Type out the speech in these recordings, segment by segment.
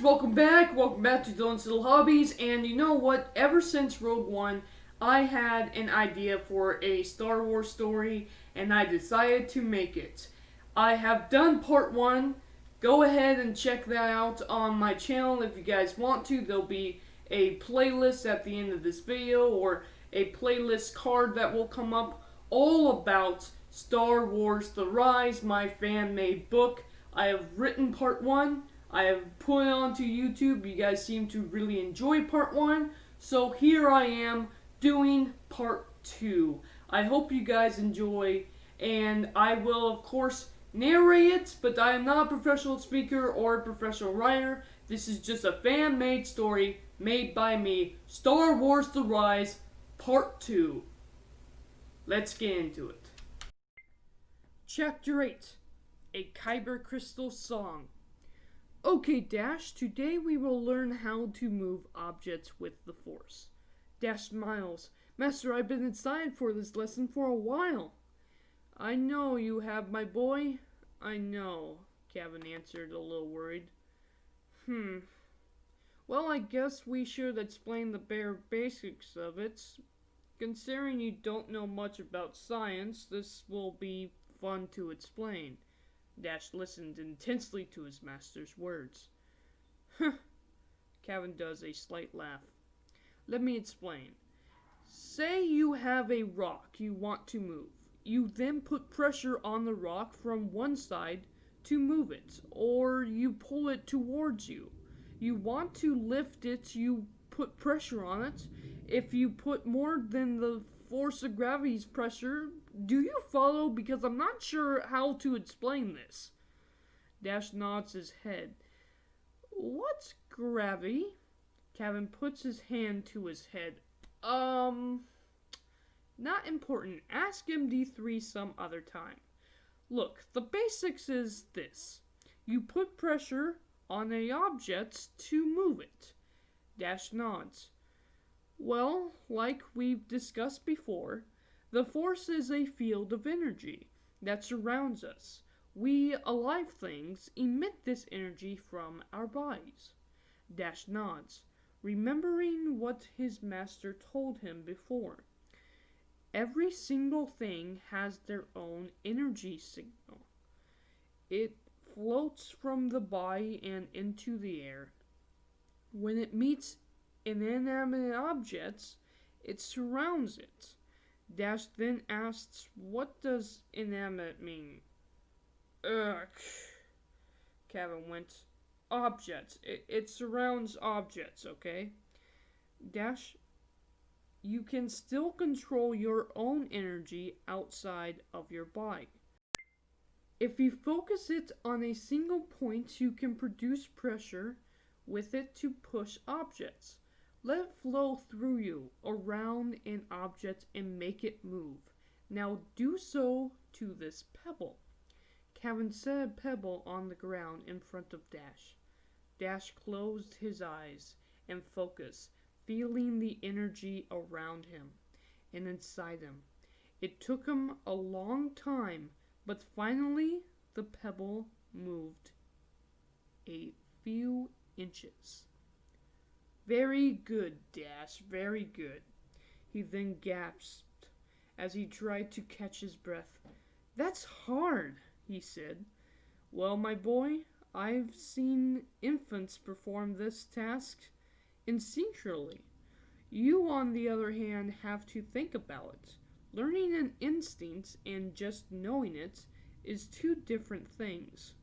welcome back to Dylan's Little Hobbies, and you know what, ever since Rogue One, I had an idea for a Star Wars story, and I decided to make it. I have done part 1, go ahead and check that out on my channel if you guys want to. There'll be a playlist at the end of this video, or a playlist card that will come up, all about Star Wars The Rise, my fan-made book. I have written part 1, I have put it onto YouTube. You guys seem to really enjoy part 1, so here I am doing part 2. I hope you guys enjoy, and I will of course narrate it, but I am not a professional speaker or a professional writer. This is just a fan-made story made by me, Star Wars The Rise, part 2. Let's get into it. Chapter 8, A Kyber Crystal Song. Okay, Dash, today we will learn how to move objects with the Force. Dash smiles. Master, I've been excited for this lesson for a while. I know you have, my boy. I know, Kaven answered, a little worried. Well, I guess we should explain the bare basics of it. Considering you don't know much about science, this will be fun to explain. Dash listened intensely to his master's words. Kaven does a slight laugh. Let me explain. Say you have a rock you want to move. You then put pressure on the rock from one side to move it, or you pull it towards you. You want to lift it, you put pressure on it. If you put more than the force of gravity's pressure, do you follow? Because I'm not sure how to explain this. Dash nods his head. What's gravity? Kaven puts his hand to his head. Not important. Ask MD3 some other time. Look, the basics is this. You put pressure on an object to move it. Dash nods. Well, like we've discussed before, the Force is a field of energy that surrounds us. We, alive things, emit this energy from our bodies. Dash nods, remembering what his master told him before. Every single thing has their own energy signal. It floats from the body and into the air. When it meets inanimate objects, it surrounds it. Dash then asks, what does inanimate mean? Ugh. Kaven went, objects. It surrounds objects, okay? Dash, you can still control your own energy outside of your body. If you focus it on a single point, you can produce pressure with it to push objects. Let it flow through you, around an object, and make it move. Now do so to this pebble. Kaven set a pebble on the ground in front of Dash. Dash closed his eyes and focused, feeling the energy around him and inside him. It took him a long time, but finally the pebble moved a few inches. Very good, Dash, very good. He then gasped as he tried to catch his breath. That's hard, he said. Well, my boy, I've seen infants perform this task instinctually. You, on the other hand, have to think about it. Learning an instinct and just knowing it is two different things.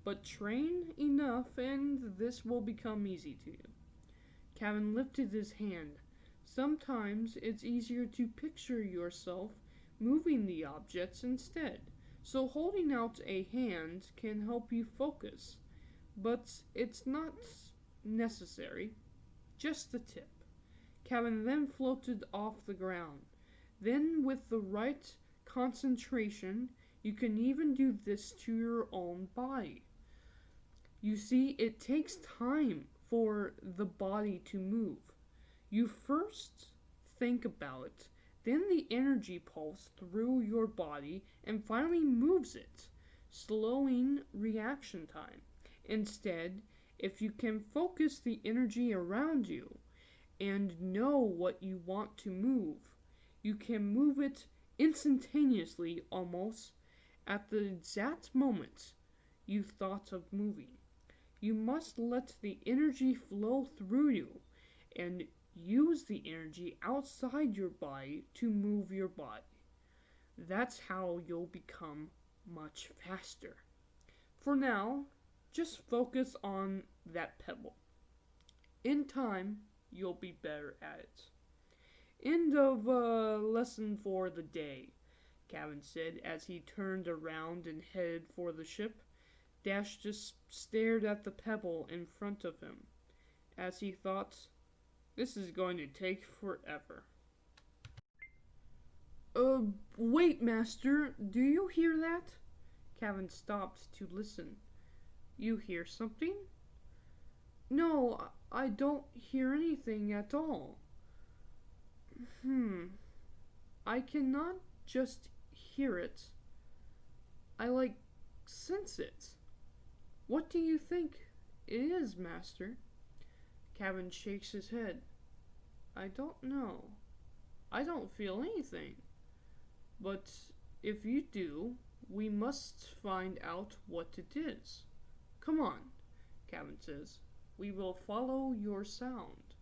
But train enough and this will become easy to you. Kaven lifted his hand. Sometimes it's easier to picture yourself moving the objects instead, so holding out a hand can help you focus, but it's not necessary, just the tip. Kaven then floated off the ground. Then with the right concentration, you can even do this to your own body. You see, it takes time for the body to move. You first think about it, then the energy pulse through your body and finally moves it, slowing reaction time. Instead, If you can focus the energy around you and know what you want to move, you can move it instantaneously almost at the exact moment you thought of moving. You must let the energy flow through you and use the energy outside your body to move your body. That's how you'll become much faster. For now, just focus on that pebble. In time, you'll be better at it. End of lesson for the day, Kaven said as he turned around and headed for the ship. Dash just stared at the pebble in front of him, as he thought, this is going to take forever. Wait, Master, do you hear that? Kaven stopped to listen. You hear something? No, I don't hear anything at all. I cannot just hear it. I sense it. What do you think it is, Master? Kaven shakes his head. I don't know. I don't feel anything. But if you do, we must find out what it is. Come on, Kaven says. We will follow your sound.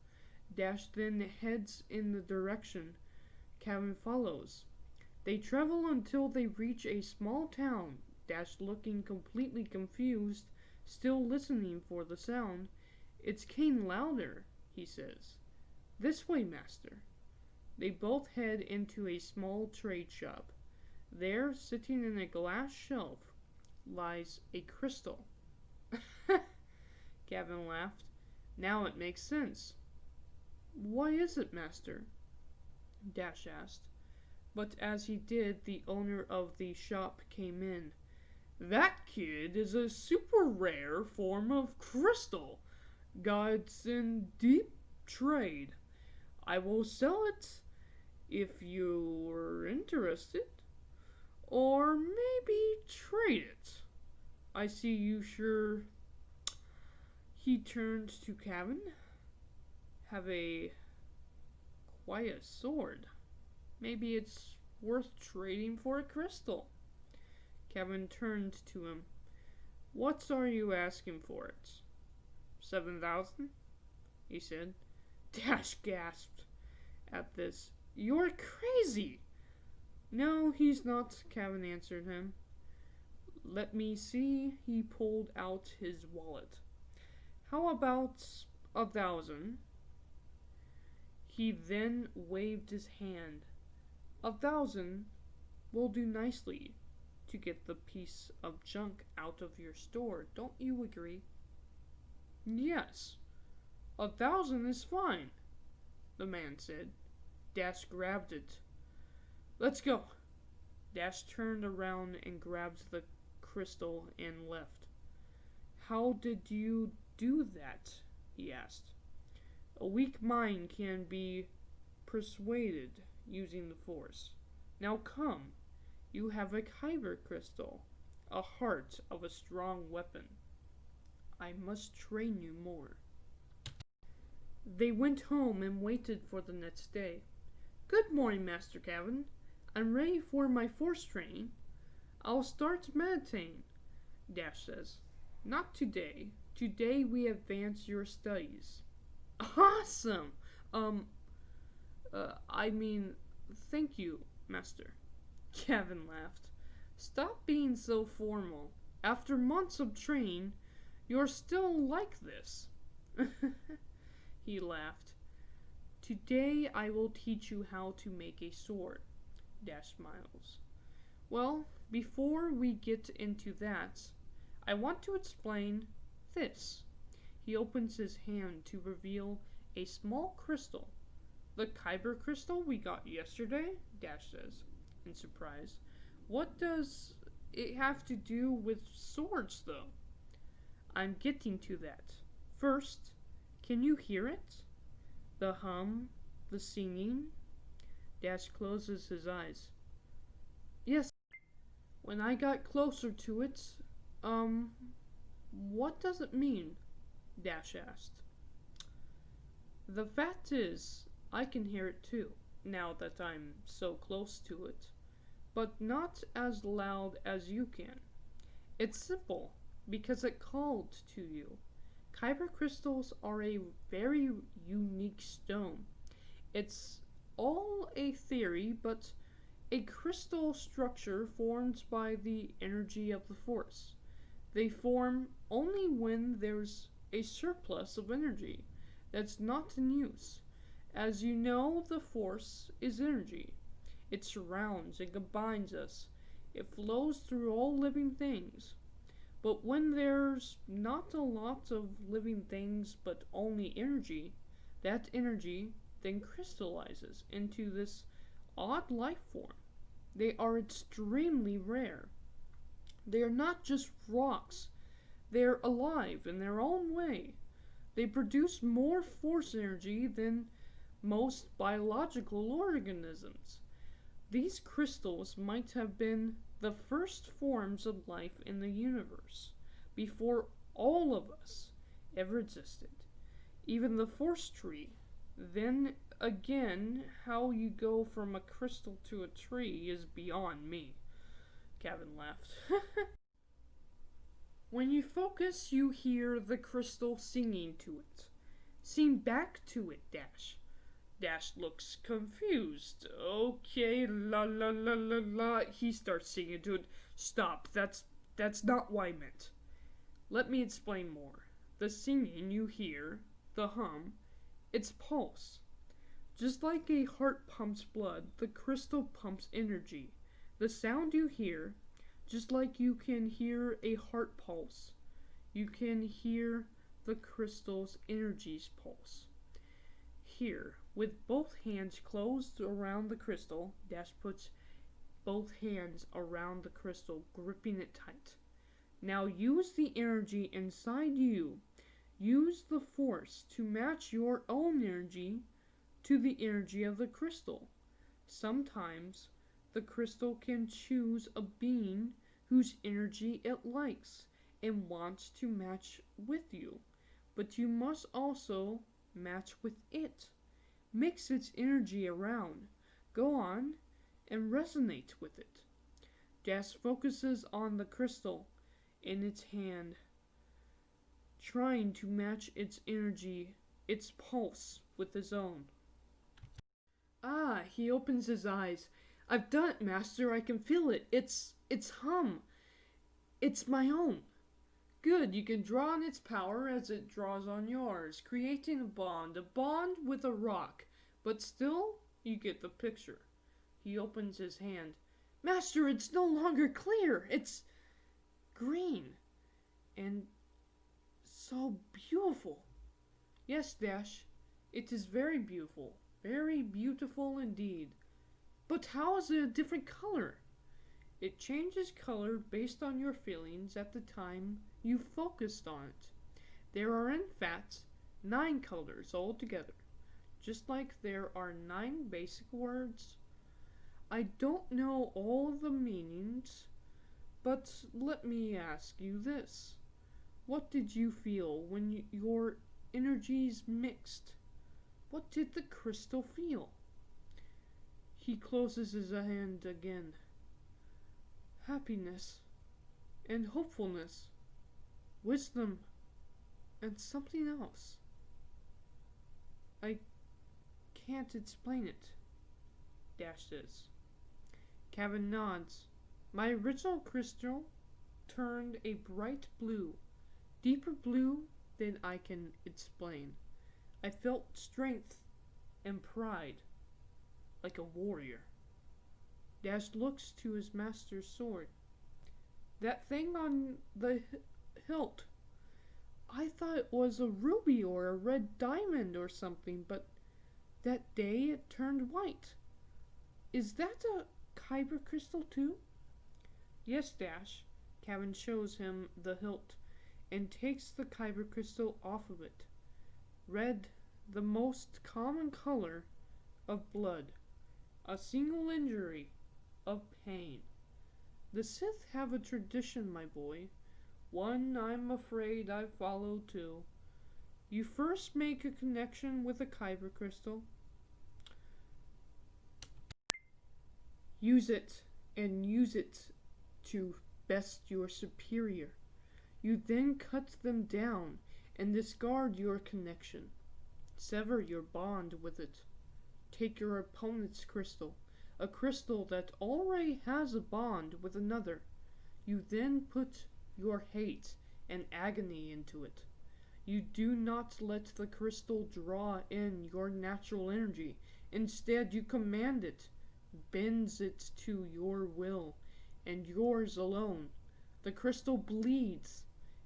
Dash then heads in the direction Kaven follows. They travel until they reach a small town. Dash looking completely confused, still listening for the sound. It's came louder, he says. This way, Master. They both head into a small trade shop. There, sitting in a glass shelf, lies a crystal. Kaven laughed. Now it makes sense. What is it, Master? Dash asked. But as he did, the owner of the shop came in. That kid is a super rare form of crystal. God's in deep trade. I will sell it if you're interested. Or maybe trade it. I see you sure. He turned to Kaven. Have quite a sword. Maybe it's worth trading for a crystal. Kaven turned to him. What are you asking for it? 7,000? He said. Dash gasped at this. You're crazy! No, he's not, Kaven answered him. Let me see. He pulled out his wallet. How about 1,000? He then waved his hand. 1,000 will do nicely to get the piece of junk out of your store. Don't you agree? Yes, 1,000 is fine, the man said. Dash grabbed it. Let's go. Dash turned around and grabbed the crystal and left. How did you do that? He asked. A weak mind can be persuaded using the force. Now come. You have a kyber crystal, a heart of a strong weapon. I must train you more. They went home and waited for the next day. Good morning, Master Kaven. I'm ready for my force training. I'll start meditating, Dash says. Not today. Today we advance your studies. Awesome! Thank you, Master. Kaven laughed. Stop being so formal. After months of training, you're still like this. He laughed. Today I will teach you how to make a sword. Dash smiles. Well, before we get into that, I want to explain this. He opens his hand to reveal a small crystal. The kyber crystal we got yesterday? Dash says, in surprise. What does it have to do with swords, though? I'm getting to that. First, can you hear it? The hum, the singing? Dash closes his eyes. Yes. When I got closer to it, what does it mean? Dash asked. The fact is, I can hear it too, now that I'm so close to it, but not as loud as you can. It's simple, because it called to you. Kyber crystals are a very unique stone. It's all a theory, but a crystal structure formed by the energy of the Force. They form only when there's a surplus of energy that's not in use. As you know, the Force is energy. It surrounds and combines us. It flows through all living things. But when there's not a lot of living things but only energy, that energy then crystallizes into this odd life form. They are extremely rare. They are not just rocks. They're alive in their own way. They produce more force energy than most biological organisms. These crystals might have been the first forms of life in the universe, before all of us ever existed. Even the force tree. Then again, how you go from a crystal to a tree is beyond me. Kaven laughed. When you focus, you hear the crystal singing to it. Sing back to it, Dash. Dash looks confused. Okay, la la la la la. He starts singing to it. Stop, that's not what I meant. Let me explain more. The singing you hear, the hum, it's pulse. Just like a heart pumps blood, the crystal pumps energy. The sound you hear, just like you can hear a heart pulse, you can hear the crystal's energy's pulse. Here, with both hands closed around the crystal, Dash puts both hands around the crystal, gripping it tight. Now use the energy inside you. Use the force to match your own energy to the energy of the crystal. Sometimes the crystal can choose a being whose energy it likes and wants to match with you, but you must also match with it. Mix its energy around. Go on and resonate with it. Dash focuses on the crystal in its hand, trying to match its energy, its pulse, with his own. Ah, he opens his eyes. I've done it, Master. I can feel it. It's hum. It's my own. Good, you can draw on its power as it draws on yours, creating a bond with a rock. But still, you get the picture. He opens his hand. Master, it's no longer clear. It's green. And so beautiful. Yes, Dash, it is very beautiful. Very beautiful indeed. But how is it a different color? It changes color based on your feelings at the time you focused on it. There are in fact 9 colors altogether, just like there are 9 basic words. I don't know all the meanings, but let me ask you this. What did you feel when your energies mixed? What did the crystal feel? He closes his hand again. Happiness and hopefulness, wisdom and something else. I can't explain it, Dash says. Kaven nods. My original crystal turned a bright blue, deeper blue than I can explain. I felt strength and pride, like a warrior. Dash looks to his master's sword. That thing on the hilt, I thought it was a ruby or a red diamond or something, but that day it turned white. Is that a kyber crystal too? Yes, Dash. Kaven shows him the hilt and takes the kyber crystal off of it. Red, the most common color of blood. A single injury of pain. The Sith have a tradition, my boy. One I'm afraid I follow too. You first make a connection with a kyber crystal. Use it, and use it to best your superior. You then cut them down and discard your connection. Sever your bond with it. Take your opponent's crystal, a crystal that already has a bond with another. You then put your hate and agony into it. You do not let the crystal draw in your natural energy. Instead, you command it, bends it to your will, and yours alone. The crystal bleeds.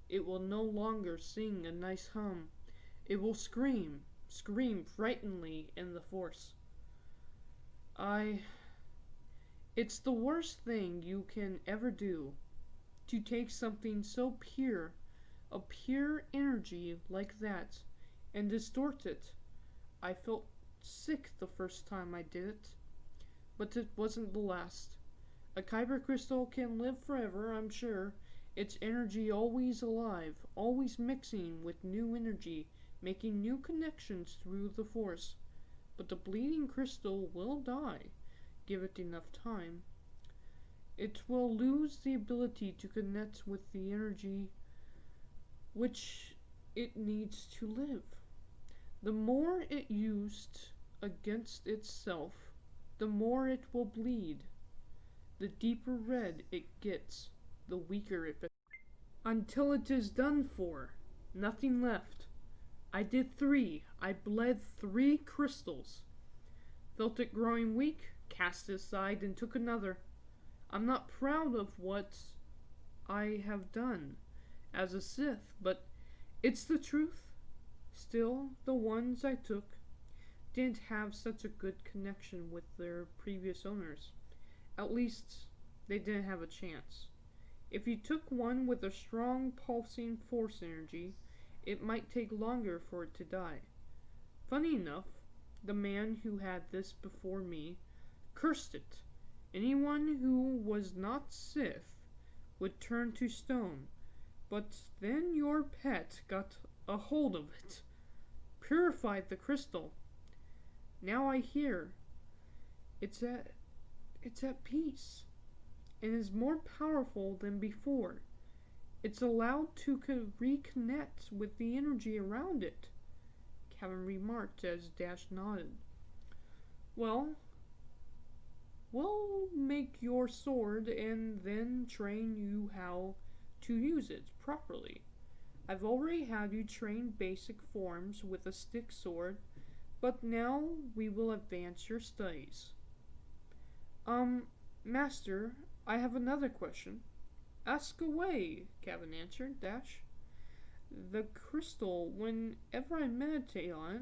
It will no longer sing a nice hum. It will scream frighteningly in the force. It's the worst thing you can ever do, to take something so pure, a pure energy like that, and distort it. I felt sick the first time I did it, but it wasn't the last. A kyber crystal can live forever, I'm sure. Its energy always alive, always mixing with new energy, making new connections through the force. But the bleeding crystal will die, give it enough time. It will lose the ability to connect with the energy which it needs to live. The more it used against itself, the more it will bleed. The deeper red it gets, the weaker it becomes. Until it is done for, nothing left. I did 3. I bled 3 crystals. Felt it growing weak, cast it aside, and took another. I'm not proud of what I have done as a Sith, but it's the truth. Still, the ones I took didn't have such a good connection with their previous owners. At least, they didn't have a chance. If you took one with a strong pulsing force energy, it might take longer for it to die. Funny enough, the man who had this before me cursed it. Anyone who was not Sith would turn to stone, but then your pet got a hold of it, purified the crystal. Now I hear it's at peace, and is more powerful than before. It's allowed to reconnect with the energy around it, Kaven remarked as Dash nodded. Well, we'll make your sword and then train you how to use it properly. I've already had you train basic forms with a stick sword, but now we will advance your studies. Master, I have another question. Ask away, Kaven answered. Dash. The crystal, whenever I meditate on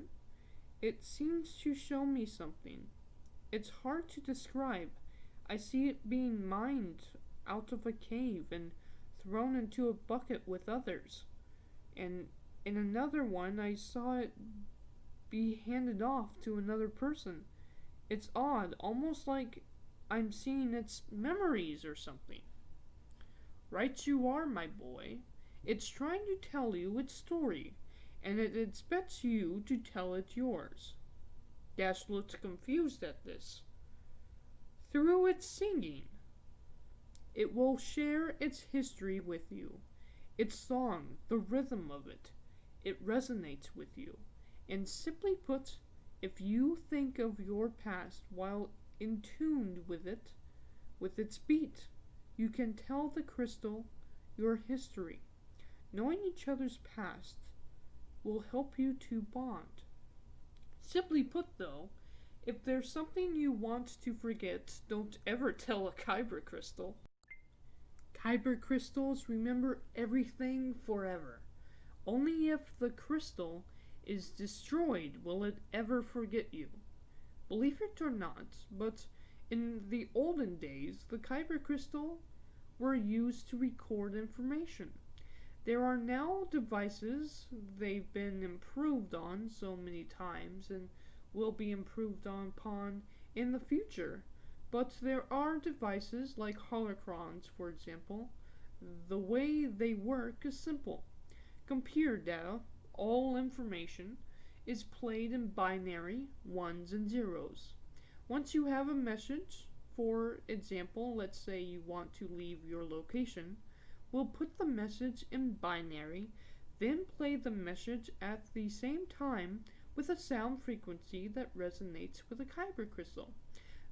it, it seems to show me something. It's hard to describe. I see it being mined out of a cave and thrown into a bucket with others. And in another one, I saw it be handed off to another person. It's odd, almost like I'm seeing its memories or something. Right you are, my boy. It's trying to tell you its story, and it expects you to tell it yours. Dash looked confused at this. Through its singing, it will share its history with you. Its song, the rhythm of it, it resonates with you. And simply put, if you think of your past while in tune with it, with its beat, you can tell the crystal your history. Knowing each other's past will help you to bond. Simply put, though, if there's something you want to forget, don't ever tell a kyber crystal. Kyber crystals remember everything forever. Only if the crystal is destroyed will it ever forget you. Believe it or not, but in the olden days, the kyber crystal were used to record information. There are now devices they've been improved on so many times and will be improved upon in the future. But there are devices like holocrons, for example. The way they work is simple. Computer data all information is played in binary ones and zeros. Once you have a message, for example, let's say you want to leave your location, we'll put the message in binary, then play the message at the same time with a sound frequency that resonates with a kyber crystal.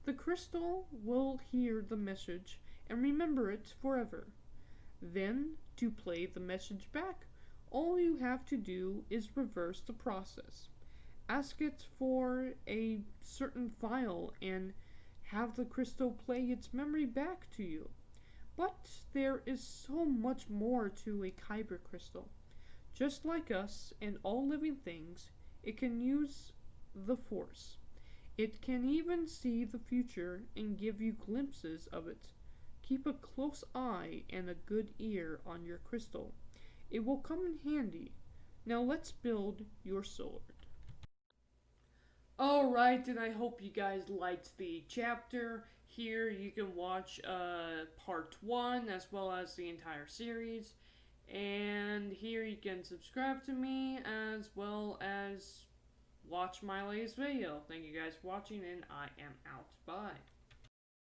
The crystal will hear the message and remember it forever. Then, to play the message back, all you have to do is reverse the process. Ask it for a certain file and have the crystal play its memory back to you. But there is so much more to a kyber crystal. Just like us and all living things, it can use the Force. It can even see the future and give you glimpses of it. Keep a close eye and a good ear on your crystal. It will come in handy. Now let's build your sword. Alright, and I hope you guys liked the chapter. Here you can watch part 1 as well as the entire series. And here you can subscribe to me as well as watch my latest video. Thank you guys for watching, and I am out. Bye.